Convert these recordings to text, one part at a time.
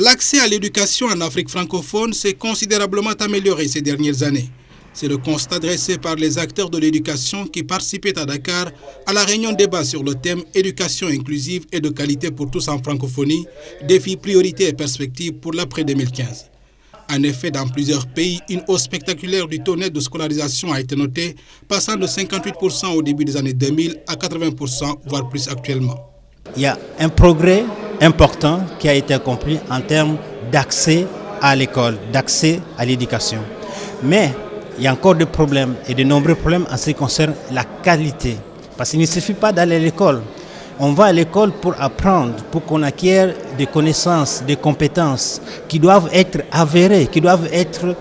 L'accès à l'éducation en Afrique francophone s'est considérablement amélioré ces dernières années. C'est le constat dressé par les acteurs de l'éducation qui participaient à Dakar à la réunion débat sur le thème « Éducation inclusive et de qualité pour tous en francophonie, défis, priorités et perspectives pour l'après-2015 ». En effet, dans plusieurs pays, une hausse spectaculaire du taux net de scolarisation a été notée, passant de 58% au début des années 2000 à 80%, voire plus actuellement. Il y a un progrès important qui a été accompli en termes d'accès à l'école, d'accès à l'éducation. Mais il y a encore des problèmes et de nombreux problèmes en ce qui concerne la qualité. Parce qu'il ne suffit pas d'aller à l'école. On va à l'école pour apprendre, pour qu'on acquiert des connaissances, des compétences qui doivent être avérées, qui doivent être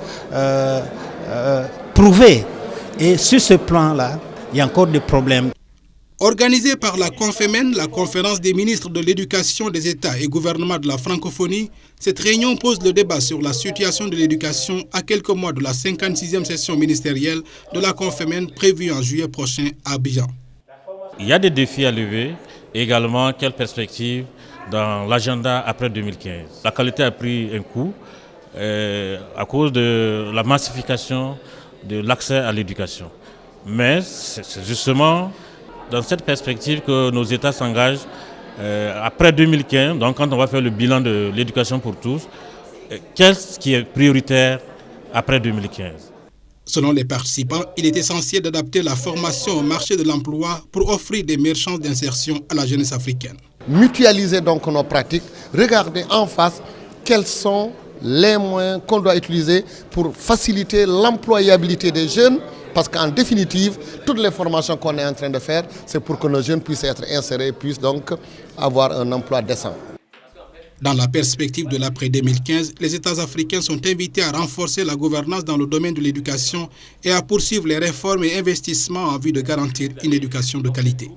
prouvées. Et sur ce plan-là, il y a encore des problèmes. Organisée par la Confémen, la conférence des ministres de l'éducation des États et gouvernements de la francophonie, cette réunion pose le débat sur la situation de l'éducation à quelques mois de la 56e session ministérielle de la Confémen prévue en juillet prochain à Abidjan. Il y a des défis à lever, et également quelles perspectives dans l'agenda après 2015. La qualité a pris un coup à cause de la massification de l'accès à l'éducation. Mais c'est justement dans cette perspective que nos États s'engagent après 2015, donc quand on va faire le bilan de l'éducation pour tous, qu'est-ce qui est prioritaire après 2015 ? Selon les participants, il est essentiel d'adapter la formation au marché de l'emploi pour offrir des meilleures chances d'insertion à la jeunesse africaine. Mutualiser donc nos pratiques, regarder en face quels sont les moyens qu'on doit utiliser pour faciliter l'employabilité des jeunes. Parce qu'en définitive, toutes les formations qu'on est en train de faire, c'est pour que nos jeunes puissent être insérés, puissent donc avoir un emploi décent. Dans la perspective de l'après-2015, les États africains sont invités à renforcer la gouvernance dans le domaine de l'éducation et à poursuivre les réformes et investissements en vue de garantir une éducation de qualité.